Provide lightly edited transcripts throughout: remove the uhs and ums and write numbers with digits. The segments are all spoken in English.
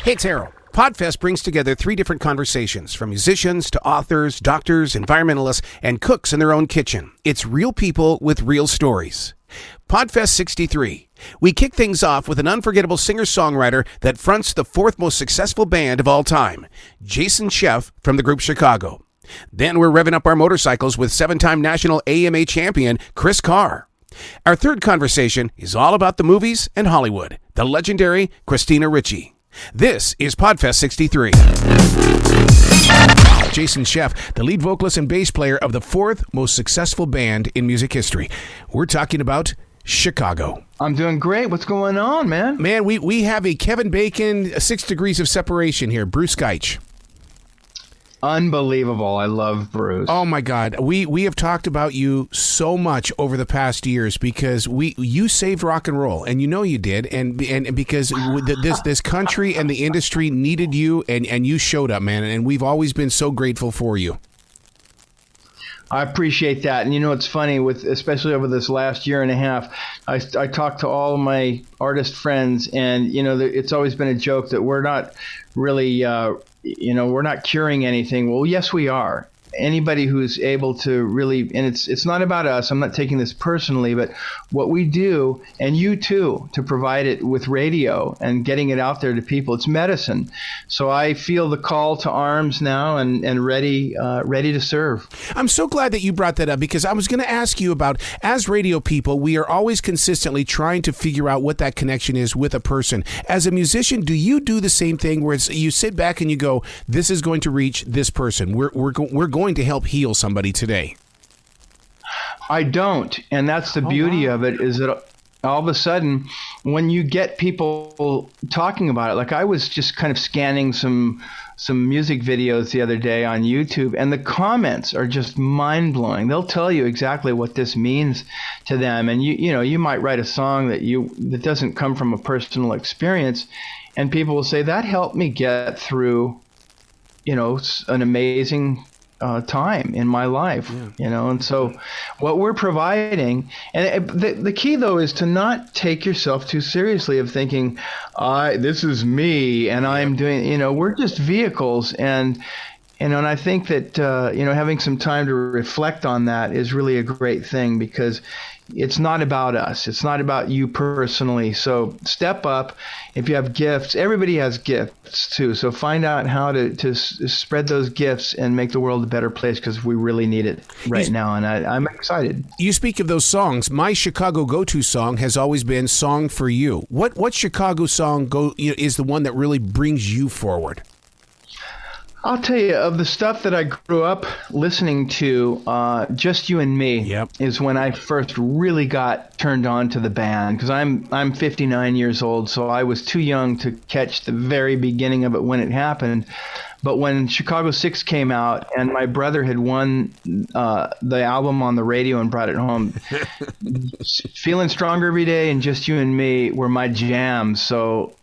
Hey, it's Arroe. Podfest brings together 3 different conversations, from musicians to authors, doctors, environmentalists, and cooks in their own kitchen. It's real people with real stories. Podfest 63. We kick things off with an unforgettable singer-songwriter that fronts the 4th most successful band of all time, Jason Sheff from the group Chicago. Then we're revving up our motorcycles with 7-time Natl AMA champion Chris Carr. Our 3rd conversation is all about the movies and Hollywood, the legendary Christina Ricci. This is Podfest 63. Jason Sheff, the lead vocalist and bass player of the 4th most successful band in music history. We're talking about Chicago. I'm doing great. What's going on, man? Man, we have a Kevin Bacon 6 degrees of separation here. Bruce Geich. Unbelievable. I love Bruce. Oh my God. We have talked about you so much over the past years because you saved rock and roll, and you know you did, and because this country and the industry needed you, and you showed up, man, and we've always been so grateful for you. I appreciate that. And you know, it's funny, especially over this last year and a half, I talked to all of my artist friends, and you know, it's always been a joke that we're not really we're not curing anything. Well, yes, we are. Anybody who's able to really, and it's not about us, I'm not taking this personally, but what we do, and you too, to provide it with radio and getting it out there to people, it's medicine. So I feel the call to arms now and ready to serve. I'm so glad that you brought that up, because I was going to ask you about, as radio people, we are always consistently trying to figure out what that connection is with a person. As a musician, do you do the same thing where you sit back and you go, this is going to reach this person. We're going to help heal somebody today? I don't, and that's the beauty of it, is that all of a sudden, when you get people talking about it, like I was just kind of scanning some music videos the other day on YouTube, and the comments are just mind-blowing. They'll tell you exactly what this means to them, and you might write a song that doesn't come from a personal experience, and people will say, that helped me get through, an amazing time in my life, and so what we're providing, and the key though is to not take yourself too seriously, of thinking, this is me and I'm doing, we're just vehicles, and I think that having some time to reflect on that is really a great thing, because it's not about us. It's not about you personally. So step up. If you have gifts, everybody has gifts too. So find out how to spread those gifts and make the world a better place, because we really need it right now. And I'm excited. You speak of those songs. My Chicago go-to song has always been "Song for You." What Chicago song is the one that really brings you forward? I'll tell you, of the stuff that I grew up listening to, Just You and Me is when I first really got turned on to the band, because I'm 59 years old, so I was too young to catch the very beginning of it when it happened. But when Chicago 6 came out and my brother had won the album on the radio and brought it home, Feeling Stronger Every Day and Just You and Me were my jams. So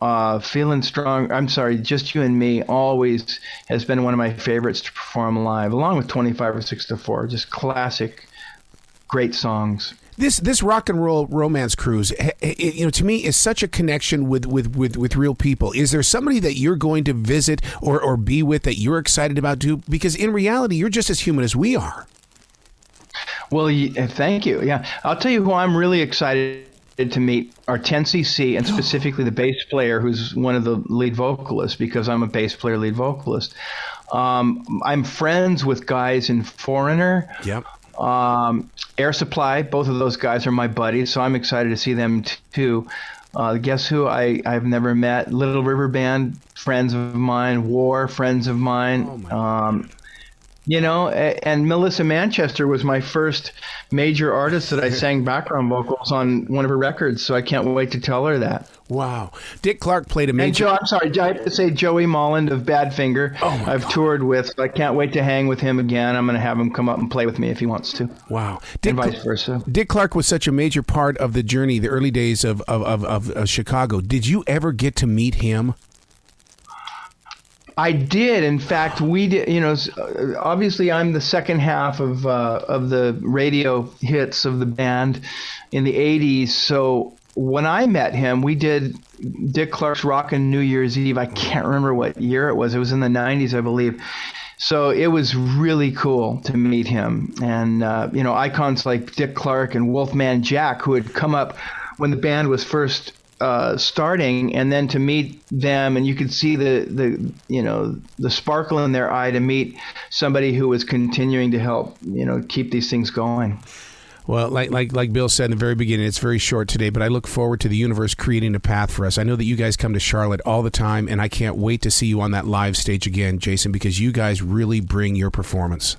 Just You and Me always has been one of my favorites to perform live, along with 25 or 6 to 4, just classic, great songs. This rock and roll romance cruise, to me, is such a connection with real people. Is there somebody that you're going to visit or be with that you're excited about too? Because in reality, you're just as human as we are. Well, thank you. Yeah, I'll tell you who I'm really excited to meet are 10cc, and specifically the bass player, who's one of the lead vocalists, because I'm a bass player, lead vocalist. I'm friends with guys in Foreigner. Yep. Air Supply, both of those guys are my buddies, so I'm excited to see them too. Guess who I've never met? Little River Band, friends of mine. War, friends of mine. Oh my God. And Melissa Manchester was my first major artist that I sang background vocals on one of her records, so I can't wait to tell her that. Wow. Dick Clark played a major... And I'm sorry, I have to say Joey Molland of Badfinger, I've toured with, so I can't wait to hang with him again. I'm going to have him come up and play with me if he wants to. Wow. And vice versa. Dick Clark was such a major part of the journey, the early days of Chicago. Did you ever get to meet him? I did. In fact, we did. Obviously, I'm the second half of the radio hits of the band in the '80s. So when I met him, we did Dick Clark's Rockin' New Year's Eve. I can't remember what year it was. It was in the 90s, I believe. So it was really cool to meet him. And, icons like Dick Clark and Wolfman Jack, who had come up when the band was first starting, and then to meet them, and you could see the sparkle in their eye to meet somebody who was continuing to help, keep these things going. Well, like Bill said in the very beginning, it's very short today, but I look forward to the universe creating a path for us. I know that you guys come to Charlotte all the time, and I can't wait to see you on that live stage again, Jason, because you guys really bring your performance.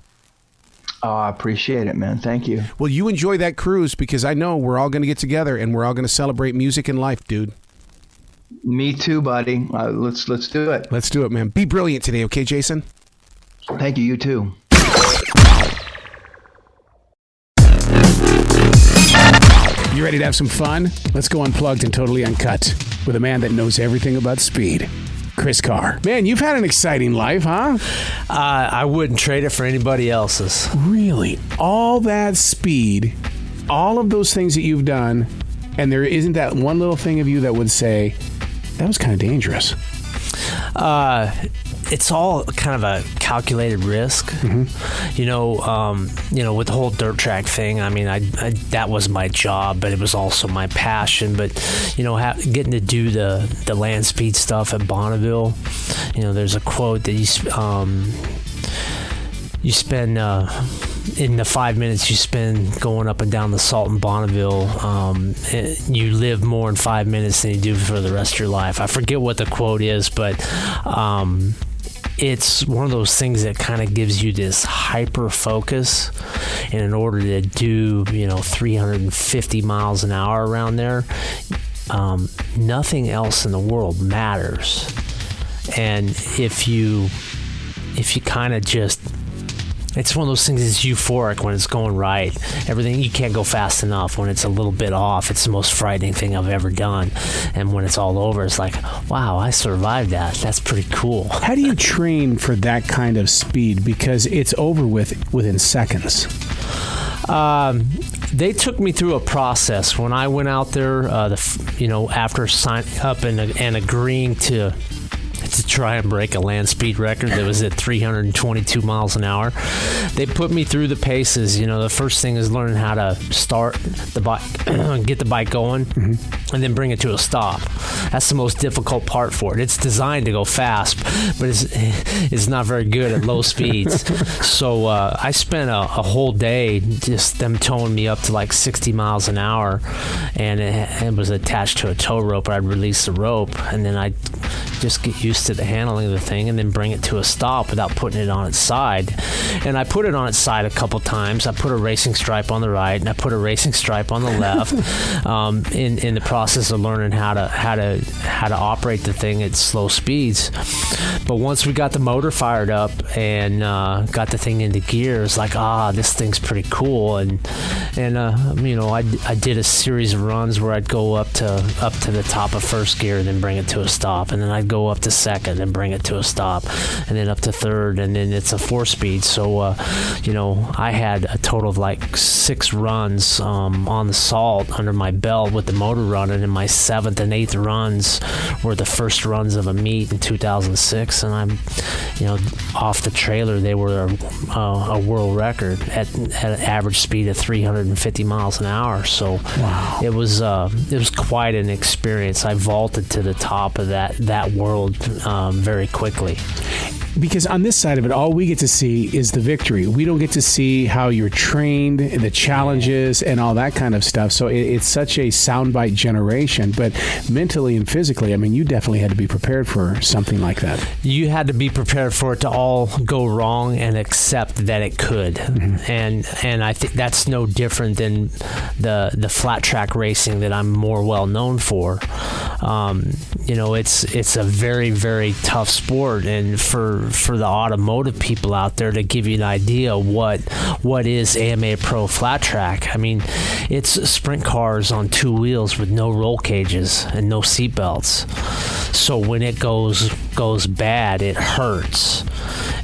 Oh, I appreciate it, man. Thank you. Well, you enjoy that cruise, because I know we're all going to get together and we're all going to celebrate music and life, dude. Me too, buddy. Let's do it. Let's do it, man. Be brilliant today, okay, Jason? Thank you. You too. You ready to have some fun? Let's go unplugged and totally uncut with a man that knows everything about speed. Chris Carr. Man, you've had an exciting life, huh? I wouldn't trade it for anybody else's. Really? All that speed, all of those things that you've done, and there isn't that one little thing of you that would say, that was kind of dangerous. It's all kind of a calculated risk, with the whole dirt track thing. I mean, I that was my job, but it was also my passion. But, getting to do the land speed stuff at Bonneville, there's a quote that you spend in the 5 minutes you spend going up and down the Salt in Bonneville, you live more in 5 minutes than you do for the rest of your life. I forget what the quote is, but it's one of those things that kind of gives you this hyper focus, and in order to do 350 miles an hour around there, nothing else in the world matters. And if you kind of just, it's one of those things that's euphoric when it's going right. Everything, you can't go fast enough. When it's a little bit off, it's the most frightening thing I've ever done. And when it's all over, it's like, wow, I survived that. That's pretty cool. How do you train for that kind of speed? Because it's over within seconds. They took me through a process. When I went out there, after signing up and agreeing to try and break a land speed record that was at 322 miles an hour. They put me through the paces. The first thing is learning how to start the bike, get the bike going, and then bring it to a stop. That's the most difficult part for it. It's designed to go fast, but it's not very good at low speeds. So I spent a whole day just them towing me up to like 60 miles an hour, and it was attached to a tow rope. I'd release the rope, and then I'd just get used to the handling of the thing and then bring it to a stop without putting it on its side. And I put it on its side a couple times. I put a racing stripe on the right and I put a racing stripe on the left in the process of learning how to operate the thing at slow speeds. But once we got the motor fired up and got the thing into gear, it's like, this thing's pretty cool. And I did a series of runs where I'd go up to the top of first gear and then bring it to a stop, and then I'd go up to second and bring it to a stop, and then up to third, and then it's a 4-speed. So I had a total of like 6 runs on the Salt under my belt with the motor running, and my 7th and 8th runs were the first runs of a meet in 2006, and I'm off the trailer. They were a world record at an average speed of 350 miles an hour. So wow. It was quite an experience. I vaulted to the top of that world very quickly. Because on this side of it, all we get to see is the victory. We don't get to see how you're trained, the challenges, and all that kind of stuff. So it's such a soundbite generation. But mentally and physically, I mean, you definitely had to be prepared for something like that. You had to be prepared for it to all go wrong and accept that it could. Mm-hmm. And I think that's no different than the flat track racing that I'm more well known for. It's a very, very tough sport, and for the automotive people out there to give you an idea what is AMA Pro Flat Track. I mean, it's sprint cars on two wheels with no roll cages and no seat belts. So when it goes bad, it hurts,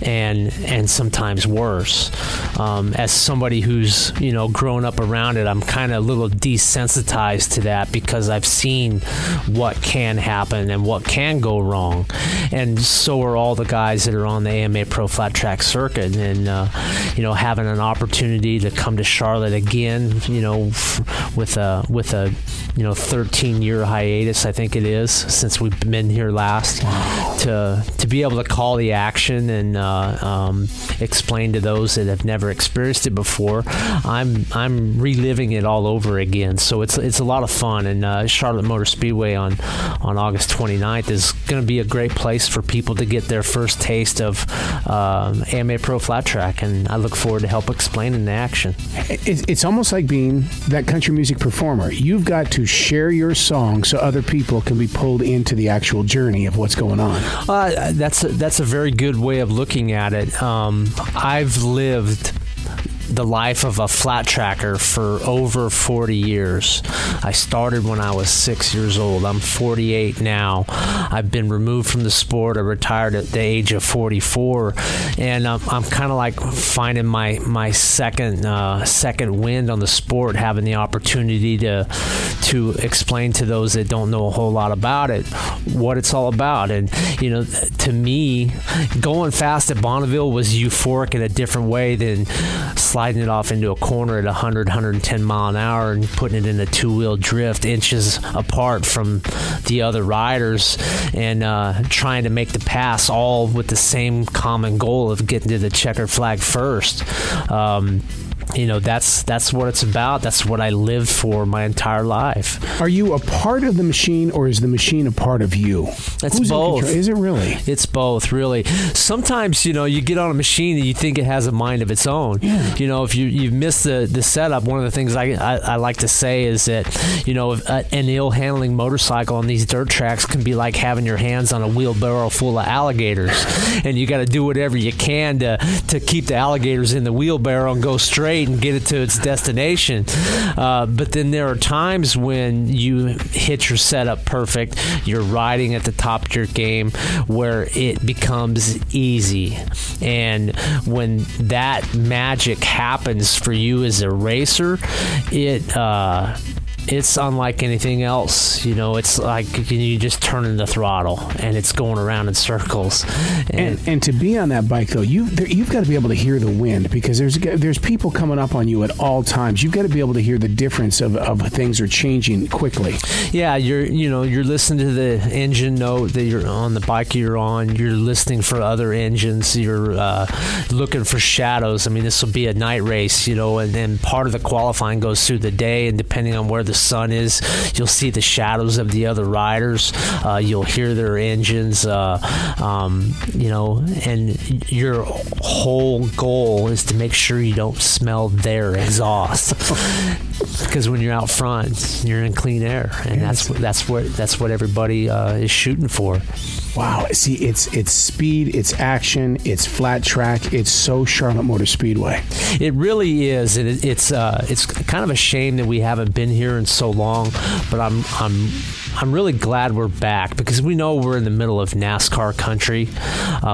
and sometimes worse. As somebody who's grown up around it, I'm kind of a little desensitized to that because I've seen what can happen and what can go wrong, and so are all the guys that are on the AMA Pro Flat Track circuit. And having an opportunity to come to Charlotte again, with a 13-year hiatus, I think it is, since we've been here last. Wow. To be able to call the action and explain to those that have never experienced it before, I'm reliving it all over again. So it's a lot of fun, and Charlotte Motor Speedway on August 29th is going to be a great place for people to get their first taste of AMA Pro Flat Track, and I look forward to help explaining the action. It's almost like being that country music performer. You've got to share your song so other people can be pulled into the actual journey of what's going on. That's a very good way of looking at it. I've lived the life of a flat tracker for over 40 years. I started when I was 6 years old. I'm 48 now. I've been removed from the sport. I retired at the age of 44, and I'm kind of like finding my second wind on the sport, having the opportunity to explain to those that don't know a whole lot about it what it's all about. And to me, going fast at Bonneville was euphoric in a different way than sliding it off into a corner at 110 mile an hour and putting it in a two-wheel drift inches apart from the other riders, and trying to make the pass all with the same common goal of getting to the checkered flag first. That's what it's about. That's what I lived for my entire life. Are you a part of the machine, or is the machine a part of you? It's both. Is it really? It's both, really. Sometimes, you get on a machine and you think it has a mind of its own. Yeah. If you've missed the setup, one of the things I like to say is that, an ill-handling motorcycle on these dirt tracks can be like having your hands on a wheelbarrow full of alligators. And you got to do whatever you can to keep the alligators in the wheelbarrow and go straight and get it to its destination. But then there are times when you hit your setup perfect, you're riding at the top of your game, where it becomes easy. And when that magic happens for you as a racer, it's unlike anything else. It's like you just turn in the throttle and it's going around in circles. And to be on that bike, though, you've got to be able to hear the wind, because there's people coming up on you at all times. You've got to be able to hear the difference of things are changing quickly. Yeah, you're listening to the engine note that you're on the bike you're on. You're listening for other engines. You're looking for shadows. I mean, this will be a night race, and then part of the qualifying goes through the day, and depending on where the sun is, you'll see the shadows of the other riders. You'll hear their engines, and your whole goal is to make sure you don't smell their exhaust. Because when you're out front, you're in clean air, and that's what everybody is shooting for. Wow. See, it's speed, it's action, it's flat track. It's so Charlotte Motor Speedway. It really is, and it's kind of a shame that we haven't been here in so long. But I'm really glad we're back, because we know we're in the middle of NASCAR country.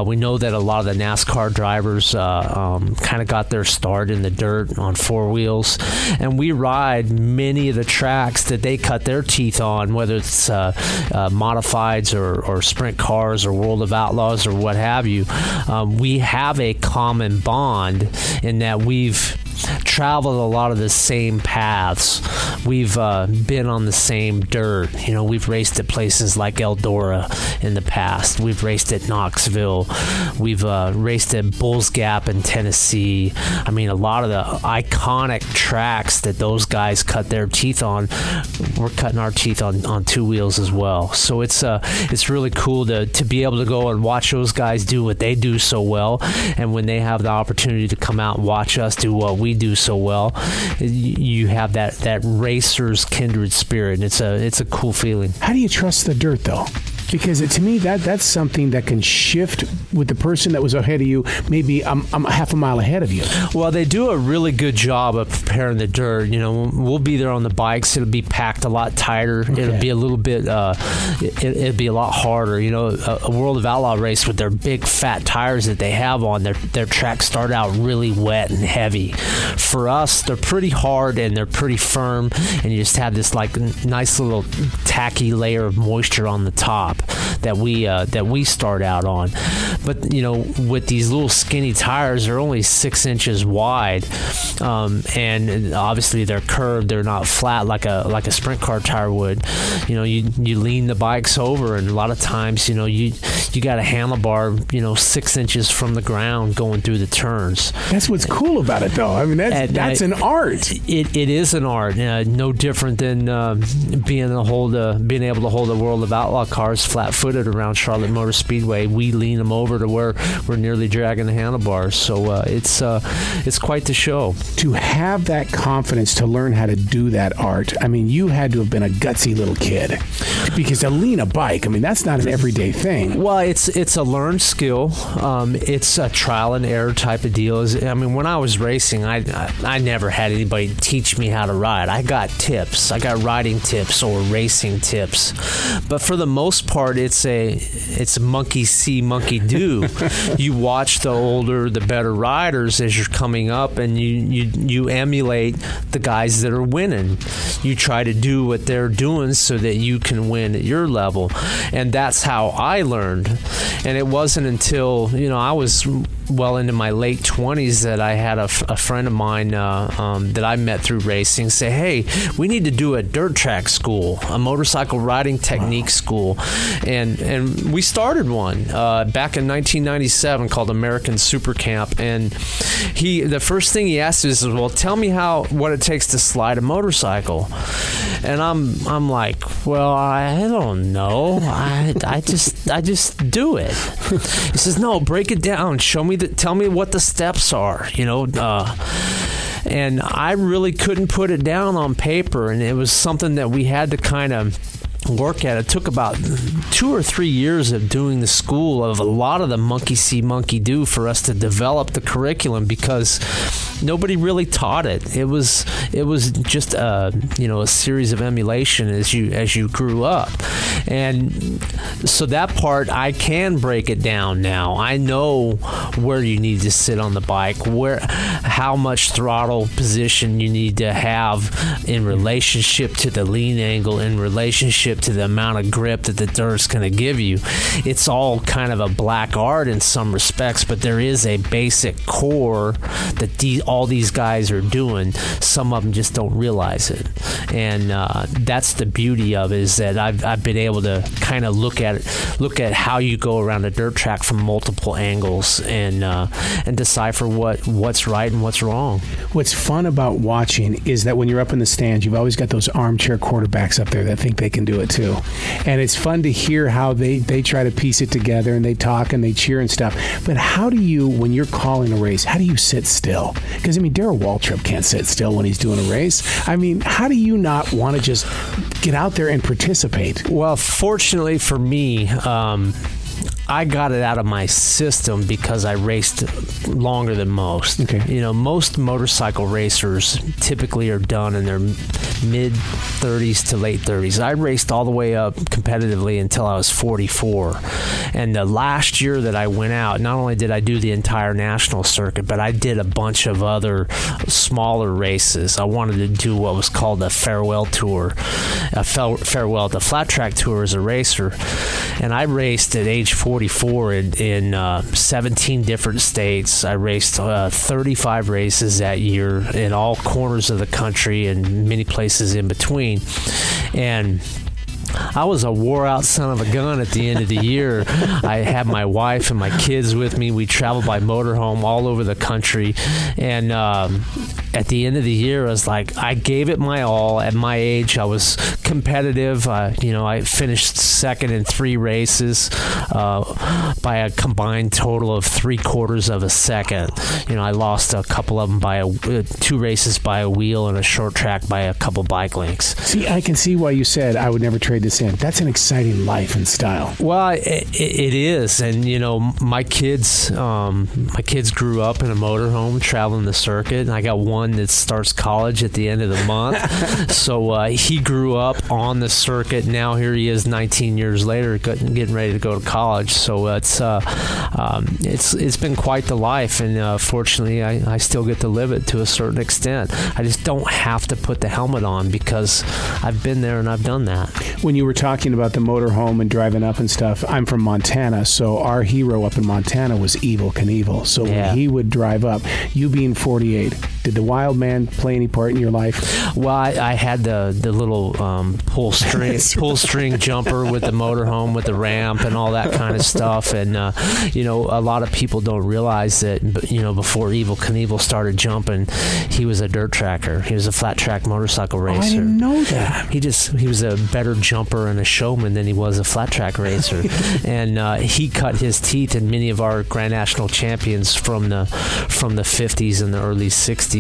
We know that a lot of the NASCAR drivers kind of got their start in the dirt on four wheels, and we ride many of the tracks that they cut their teeth on, whether it's modifieds or sprint cars or World of Outlaws or what have you. We have a common bond in that we've traveled a lot of the same paths. We've been on the same dirt. We've raced at places like Eldora in the past. We've raced at Knoxville. We've raced at Bulls Gap in Tennessee. I mean, a lot of the iconic tracks that those guys cut their teeth on, we're cutting our teeth on two wheels as well. So it's really cool to be able to go and watch those guys do what they do so well, and when they have the opportunity to come out and watch us do what we do so well, you have that racer's kindred spirit, and it's a cool feeling. How do you trust the dirt, though? Because to me, that's something that can shift with the person that was ahead of you. Maybe I'm half a mile ahead of you. Well, they do a really good job of preparing the dirt. We'll be there on the bikes. It'll be packed a lot tighter. Okay. It'll be a little bit. It'll be a lot harder. A World of Outlaw race with their big fat tires that they have on their tracks start out really wet and heavy. For us, they're pretty hard and they're pretty firm, and you just have this like nice little tacky layer of moisture on the top that we start out on. But with these little skinny tires, they're only 6 inches wide, and obviously they're curved. They're not flat like a sprint car tire would. You lean the bikes over, and a lot of times you got a handlebar 6 inches from the ground going through the turns. That's what's cool about it, though. I mean, that's an art. It is an art. No different than being able to hold a World of Outlaw cars flat-footed around Charlotte Motor Speedway. We lean them over to where we're nearly dragging the handlebars. So it's quite the show. To have that confidence to learn how to do that art, I mean, you had to have been a gutsy little kid, because to lean a bike, I mean, that's not an everyday thing. Well, it's a learned skill. It's a trial and error type of deal. When I was racing, I never had anybody teach me how to ride. I got tips. I got riding tips or racing tips. But for the most part, it's a monkey see, monkey do. You watch the better riders as you're coming up, and you emulate the guys that are winning. You try to do what they're doing so that you can win at your level. And that's how I learned. And it wasn't until, I was well into my late 20s that I had a friend of mine that I met through racing say, hey, we need to do a dirt track school, a motorcycle riding technique school. And we started one back in 1997 called American Super Camp. And the first thing he asked is, well, tell me what it takes to slide a motorcycle. And I'm like, well, I don't know. I just do it. He says, no, break it down. Tell me what the steps are, and I really couldn't put it down on paper, and it was something that we had to kind of work at. It took about 2 or 3 years of doing the school of a lot of the monkey see, monkey do for us to develop the curriculum, because nobody really taught it. It was just a series of emulation as you grew up. And so that part, I can break it down now. I know where you need to sit on the bike, how much throttle position you need to have in relationship to the lean angle, in relationship to the amount of grip that the dirt's going to give you. It's all kind of a black art in some respects, but there is a basic core that all these guys are doing. Some of them just don't realize it. And that's the beauty of it, is that I've been able to kind of look at how you go around a dirt track from multiple angles and decipher what's right and what's wrong. What's fun about watching is that when you're up in the stands, you've always got those armchair quarterbacks up there that think they can do it too. And it's fun to hear how they try to piece it together, and they talk and they cheer and stuff. But how do you, when you're calling a race, how do you sit still? Because, Darrell Waltrip can't sit still when he's doing a race. How do you not want to just get out there and participate? Well, fortunately for me, I got it out of my system because I raced longer than most. Okay. Most motorcycle racers typically are done in their mid-30s to late 30s. I raced all the way up competitively until I was 44. And the last year that I went out, not only did I do the entire national circuit, but I did a bunch of other smaller races. I wanted to do what was called a farewell tour, farewell to flat track tour as a racer. And I raced at age 44 in 17 different states. I raced 35 races that year in all corners of the country and many places in between. And I was a wore-out son of a gun at the end of the year. I had my wife and my kids with me. We traveled by motorhome all over the country. And at the end of the year, I was like, I gave it my all. At my age, I was competitive. I finished second in 3 races by a combined total of 3/4 of a second. I lost a couple of them by 2 races by a wheel and a short track by a couple bike lengths. See, I can see why you said I would never trade this in. That's an exciting life and style. Well, it is, and my kids grew up in a motorhome traveling the circuit, and I got one that starts college at the end of the month. So he grew up on the circuit. Now here he is, 19 years later, getting ready to go to college. So it's been quite the life, and fortunately, I still get to live it to a certain extent. I just don't have to put the helmet on because I've been there and I've done that. When you were talking about the motorhome and driving up and stuff, I'm from Montana, so our hero up in Montana was Evel Knievel. So when he would drive up, you being 48, did the wild man play any part in your life? Well, I had the little pull string jumper with the motorhome with the ramp and all that kind of stuff. And a lot of people don't realize that before Evel Knievel started jumping, he was a dirt tracker. He was a flat track motorcycle racer. I didn't know that. He was a better jumper and a showman than he was a flat track racer. And he cut his teeth in many of our Grand National champions from the 50s and the early 60s.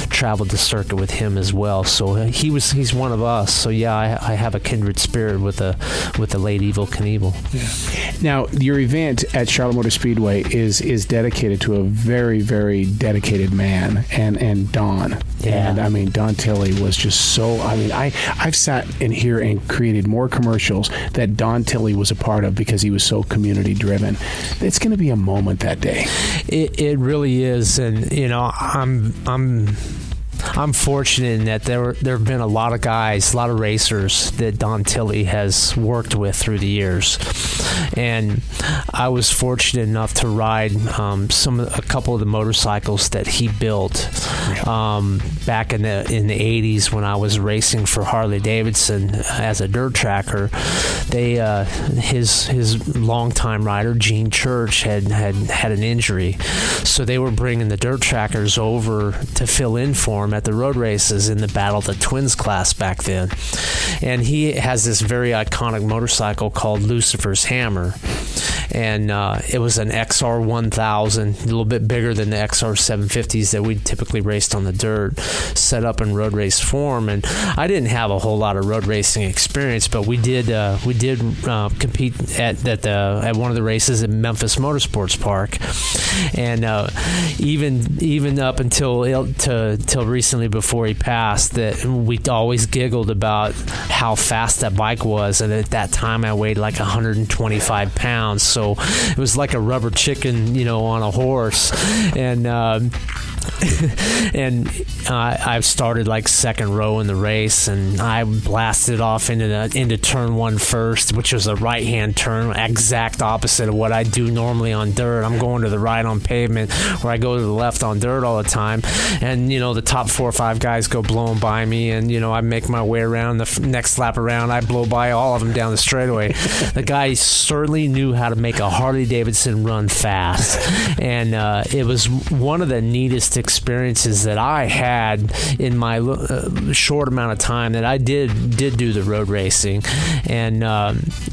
Traveled the circuit with him as well. So he's one of us. So I have a kindred spirit with the late Evel Knievel. Yeah. Now your event at Charlotte Motor Speedway is dedicated to a very, very dedicated man and Don. Yeah. And I mean, Don Tilley was just so. I mean, I've sat in here and created more commercials that Don Tilley was a part of because he was so community driven. It's going to be a moment that day. It really is, and I'm fortunate in that there have been a lot of guys, a lot of racers that Don Tilley has worked with through the years, and I was fortunate enough to ride a couple of the motorcycles that he built back in the 80s when I was racing for Harley Davidson as a dirt tracker. His longtime rider Gene Church had an injury, so they were bringing the dirt trackers over to fill in for him at the road races in the Battle of the Twins class back then. And he has this very iconic motorcycle called Lucifer's Hammer. And it was an XR 1000, a little bit bigger than the XR 750s that we typically raced on the dirt, set up in road race form. And I didn't have a whole lot of road racing experience, but we did compete at one of the races at Memphis Motorsports Park. And even up until recently before he passed, that we always giggled about how fast that bike was. And at that time, I weighed like 125 pounds. So it was like a rubber chicken, on a horse. And I started like second row in the race, and I blasted off into turn 1 first, which was a right-hand turn, exact opposite of what I do normally on dirt. I'm going to the right on pavement, where I go to the left on dirt all the time. And the top 4 or 5 guys go blowing by me, and I make my way around. The next lap around, I blow by all of them down the straightaway. The guy certainly knew how to make a Harley Davidson run fast, and it was one of the neatest experiences that I had in my short amount of time that I did do the road racing. And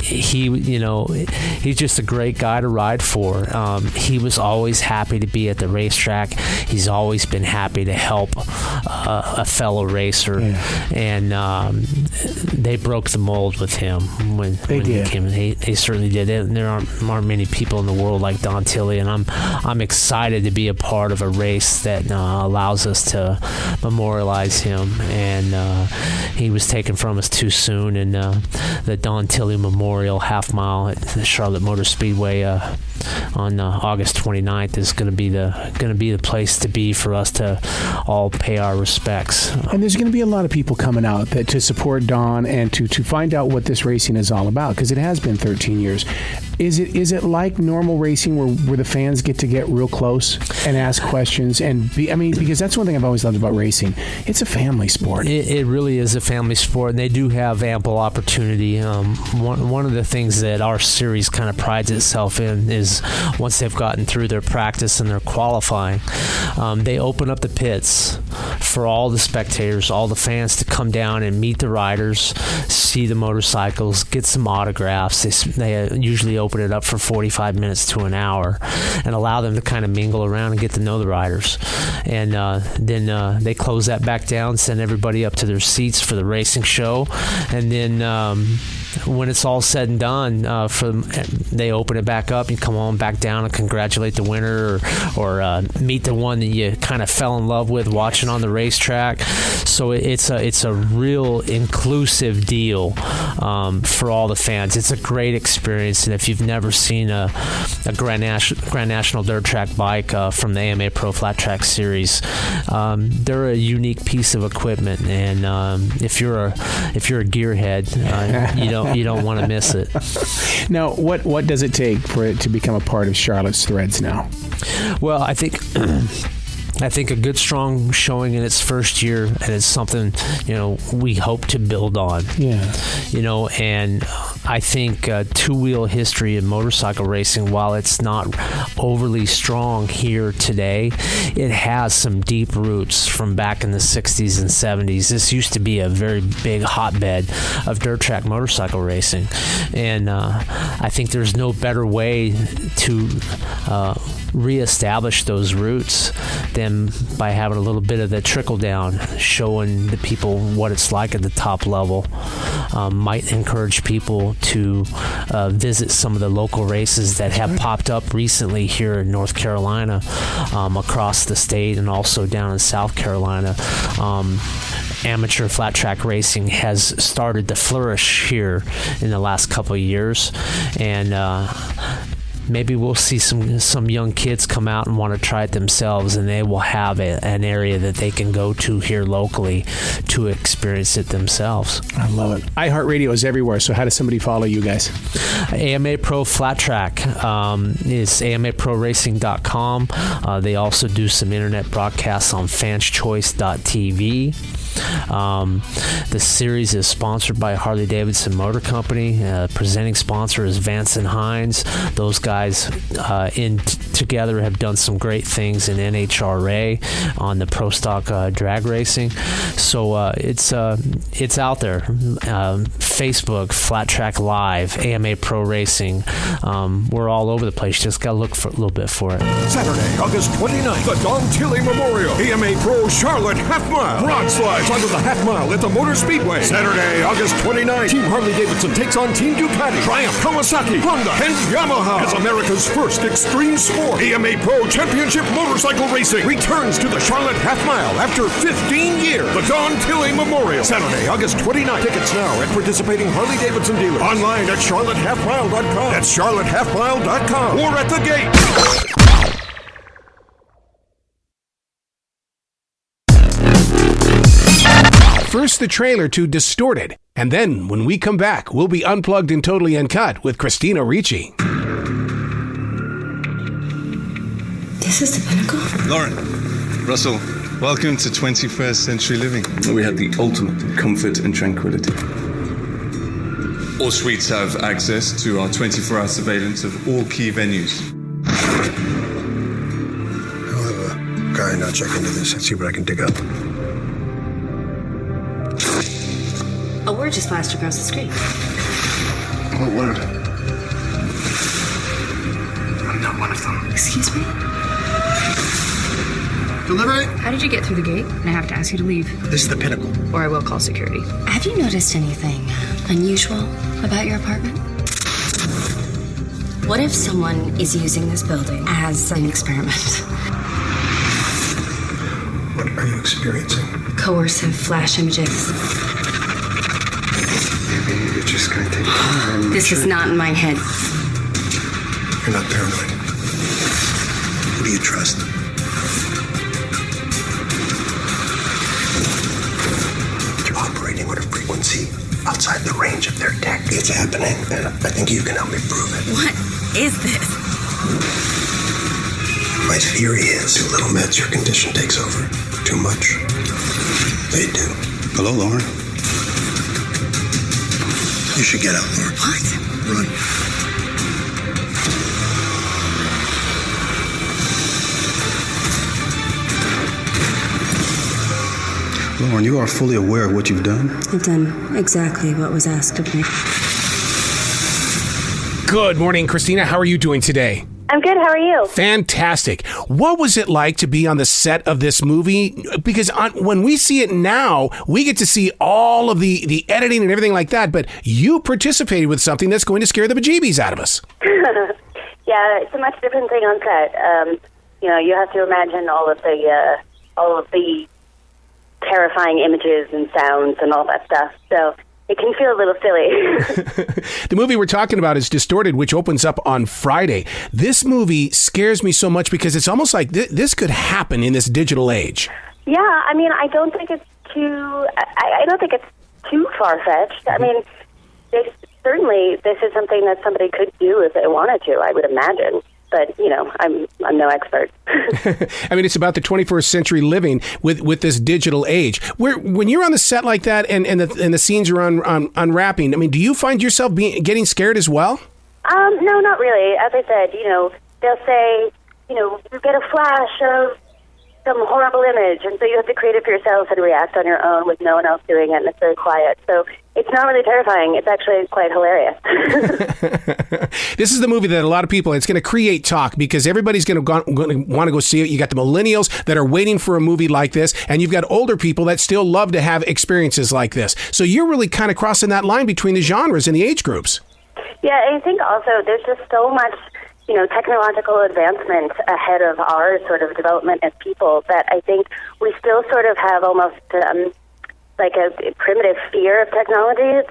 he's just a great guy to ride for. He was always happy to be at the racetrack. He's always been happy to help a fellow racer. Yeah. And they broke the mold with him when he came in. They certainly did it. And there aren't many people in the world like Don Tilley, and I'm excited to be a part of a race that allows us to memorialize him. And he was taken from us too soon. And the Don Tilley Memorial half mile at the Charlotte Motor Speedway on August 29th is going to be the place to be for us to all pay our respects. And there's going to be a lot of people coming out to support Don and to find out what this racing is all about, because it has been 13 years. Is it like normal racing where the fans get to get real close and ask questions because that's one thing I've always loved about racing. It's a family sport. It really is a family sport, and they do have ample opportunity. One of the things that our series kind of prides itself in is is once they've gotten through their practice and their qualifying, they open up the pits for all the spectators, all the fans to come down and meet the riders, see the motorcycles, get some autographs. They usually open it up for 45 minutes to an hour and allow them to kind of mingle around and get to know the riders. And then they close that back down, send everybody up to their seats for the racing show. And then when it's all said and done, they open it back up. You come on back down and congratulate the winner, or meet the one that you kind of fell in love with watching on the racetrack. So it's a real inclusive deal for all the fans. It's a great experience, and if you've never seen a Grand National Dirt Track bike from the AMA Pro Flat Track Series, they're a unique piece of equipment, and if you're a gearhead, you don't want to miss it. Now, what does it take for it to become a part of Charlotte's Threads now? Well, I think a good, strong showing in its first year, and it's something, we hope to build on. Yeah. And I think two-wheel history in motorcycle racing, while it's not overly strong here today, it has some deep roots from back in the 60s and 70s. This used to be a very big hotbed of dirt track motorcycle racing. And I think there's no better way to reestablish those roots than by having a little bit of the trickle down, showing the people what it's like at the top level. Might encourage people to visit some of the local races that have popped up recently here in North Carolina, across the state, and also down in South Carolina. Amateur flat track racing has started to flourish here in the last couple of years, and maybe we'll see some young kids come out and want to try it themselves, and they will have an area that they can go to here locally to experience it themselves. I love it. iHeartRadio is everywhere, so how does somebody follow you guys? AMA Pro Flat Track is amaproracing.com. They also do some internet broadcasts on fanschoice.tv. The series is sponsored by Harley-Davidson Motor Company. Presenting sponsor is Vance and Hines. Those guys together have done some great things in NHRA on the Pro Stock drag racing. So it's out there. Facebook, Flat Track Live, AMA Pro Racing. We're all over the place. Just got to look for a little bit for it. Saturday, August 29th, the Don Tilley Memorial AMA Pro Charlotte Half Mile. Broad slides under the half mile at the Motor Speedway. Saturday, August 29th, Team Harley-Davidson takes on Team Ducati, Triumph, Kawasaki, Honda, and Yamaha as America's first extreme sport. AMA Pro Championship Motorcycle Racing returns to the Charlotte Half Mile after 15 years. The Don Tilley Memorial. Saturday, August 29th. Tickets now at participating Harley-Davidson dealers. Online at charlottehalfmile.com. That's charlottehalfmile.com. Or at the gate. First, the trailer to Distorted. And then, when we come back, we'll be unplugged and totally uncut with Christina Ricci. This is the pinnacle? Lauren, Russell, welcome to 21st century living. We have the ultimate comfort and tranquility. All suites have access to our 24-hour surveillance of all key venues. I'll have a guy now check into this and see what I can dig up. A word just flashed across the screen. What word? I'm not one of them. Excuse me? Delivery? How did you get through the gate? And I have to ask you to leave. This is the pinnacle. Or I will call security. Have you noticed anything unusual about your apartment? What if someone is using this building as an experiment? What are you experiencing? Coercive flash images. Maybe you're just going to take time. This is not in my head. You're not paranoid. Who do you trust? You're operating on a frequency outside the range of their tech. It's happening, and I think you can help me prove it. What is this? My theory is too little meds, your condition takes over. Too much, they do. Hello, Lauren. You should get out, Lauren. What? Run. Lauren, you are fully aware of what you've done? I've done exactly what was asked of me. Good morning, Christina. How are you doing today? I'm good. How are you? Fantastic. What was it like to be on the set of this movie? Because when we see it now, we get to see all of the editing and everything like that, but you participated with something that's going to scare the bejeebies out of us. Yeah, it's a much different thing on set. You have to imagine all of the terrifying images and sounds and all that stuff. So it can feel a little silly. The movie we're talking about is Distorted, which opens up on Friday. This movie scares me so much because it's almost like this could happen in this digital age. Yeah, I mean, I don't think it's too far-fetched. I mean, certainly this is something that somebody could do if they wanted to, I would imagine. But, I'm no expert. I mean, it's about the 21st century living with this digital age. When you're on the set like that and the scenes are unwrapping, I mean, do you find yourself getting scared as well? No, not really. As I said, they'll say, you get a flash of some horrible image, and so you have to create it for yourself and react on your own with no one else doing it, and it's very quiet. So it's not really terrifying. It's actually quite hilarious. This is the movie that a lot of people, it's going to create talk because everybody's going to want to go see it. You got the millennials that are waiting for a movie like this, and you've got older people that still love to have experiences like this. So you're really kind of crossing that line between the genres and the age groups. Yeah, I think also there's just so much technological advancement ahead of our sort of development as people that I think we still sort of have almost like a primitive fear of technology in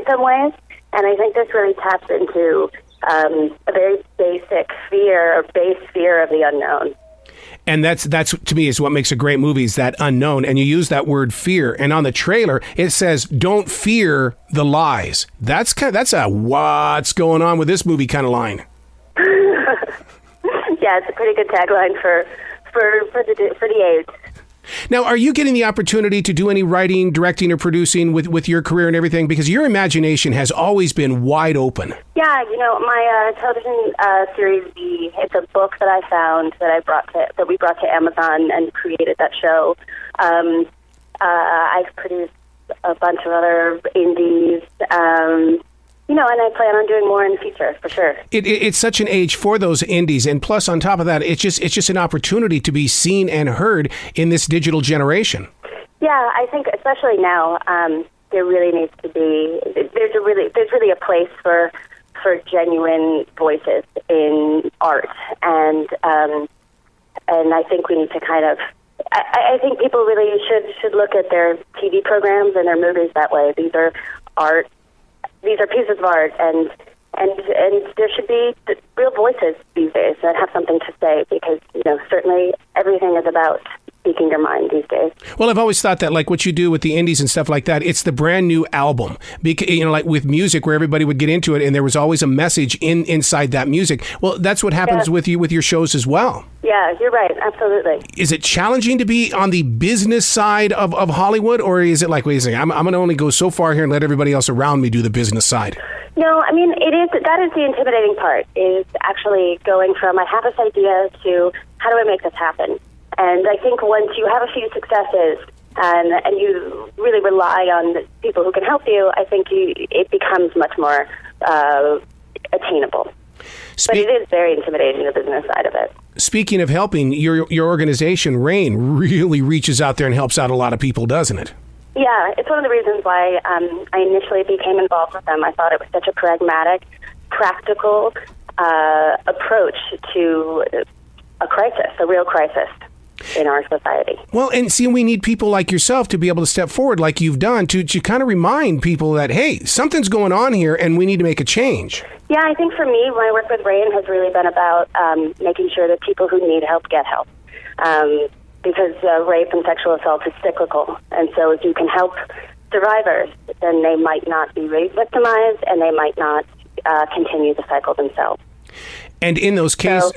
some ways, and I think this really taps into a very base fear of the unknown. And that's to me is what makes a great movie is that unknown. And you use that word fear. And on the trailer, it says, "Don't fear the lies." That's a what's going on with this movie kind of line. Yeah, it's a pretty good tagline for the age. Now, are you getting the opportunity to do any writing, directing, or producing with your career and everything? Because your imagination has always been wide open. Yeah, my television series B, it's a book that I found that we brought to Amazon and created that show. I've produced a bunch of other indies, and I plan on doing more in the future, for sure. It's such an age for those indies, and plus, on top of that, it's just an opportunity to be seen and heard in this digital generation. Yeah, I think especially now, there really needs to be. There's really a place for genuine voices in art, and I think we need to kind of. I think people really should look at their TV programs and their movies that way. These are art. These are pieces of art, and there should be real voices these days that have something to say because, certainly everything is about speaking your mind these days. Well, I've always thought that, like what you do with the indies and stuff like that, it's the brand new album. Because, like with music where everybody would get into it and there was always a message inside that music. Well, that's what happens with your shows as well. Yeah, you're right. Absolutely. Is it challenging to be on the business side of Hollywood, or is it like, wait a second, I'm going to only go so far here and let everybody else around me do the business side? No, I mean, that is the intimidating part, is actually going from I have this idea to how do I make this happen? And I think once you have a few successes and you really rely on people who can help you, I think it becomes much more attainable. But it is very intimidating, the business side of it. Speaking of helping, your organization, RAIN, really reaches out there and helps out a lot of people, doesn't it? Yeah, it's one of the reasons why I initially became involved with them. I thought it was such a pragmatic, practical approach to a crisis, a real crisis in our society. Well, and see, we need people like yourself to be able to step forward like you've done to kind of remind people that, hey, something's going on here and we need to make a change. Yeah, I think for me, my work with RAIN has really been about making sure that people who need help get help. Because rape and sexual assault is cyclical. And so if you can help survivors, then they might not be victimized and they might not continue the cycle themselves. And in those cases...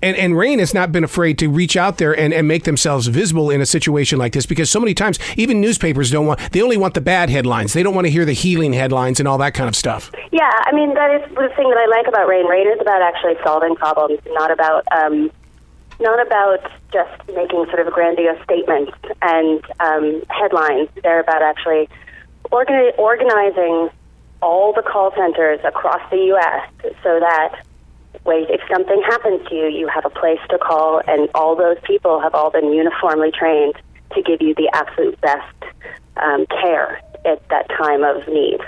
And RAIN has not been afraid to reach out there and make themselves visible in a situation like this, because so many times, even newspapers they only want the bad headlines. They don't want to hear the healing headlines and all that kind of stuff. Yeah, I mean, that is the thing that I like about RAIN. RAIN is about actually solving problems, not about not about just making sort of grandiose statements and headlines. They're about actually organizing all the call centers across the U.S. so that if something happens to you, you have a place to call, and all those people have all been uniformly trained to give you the absolute best care at that time of need.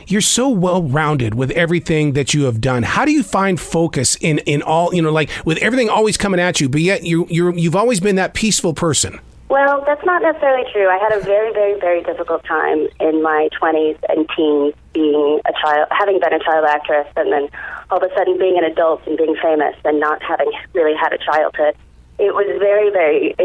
You're so well-rounded with everything that you have done. How do you find focus in all, like with everything always coming at you, but yet you've always been that peaceful person? Well, that's not necessarily true. I had a very, very, very difficult time in my 20s and teens being a child, having been a child actress, and then all of a sudden being an adult and being famous and not having really had a childhood. It was very, very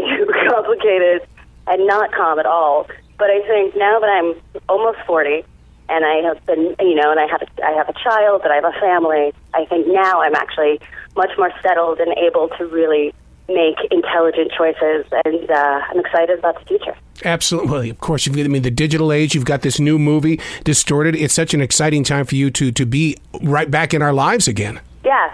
complicated and not calm at all. But I think now that I'm almost 40 and I have been, and I have a child, and I have a family, I think now I'm actually much more settled and able to really make intelligent choices, and I'm excited about the future. Absolutely. Well, of course, the digital age, you've got this new movie, Distorted. It's such an exciting time for you to be right back in our lives again. Yeah.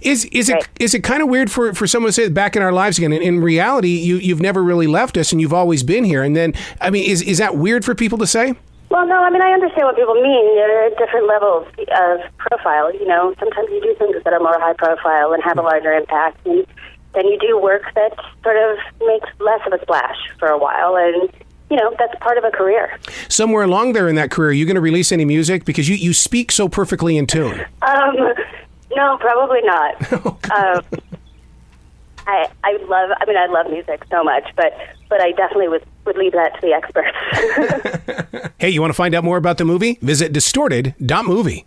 Is it kind of weird for someone to say back in our lives again? In reality, you've never really left us, and you've always been here. And then, is that weird for people to say? Well, no, I understand what people mean. There are different levels of profile. Sometimes you do things that are more high profile and have a larger impact, and then you do work that sort of makes less of a splash for a while, and that's part of a career. Somewhere along there in that career, are you going to release any music? Because you speak so perfectly in tune. No, probably not. I love music so much, but I definitely would leave that to the experts. Hey, you want to find out more about the movie? Visit distorted.movie.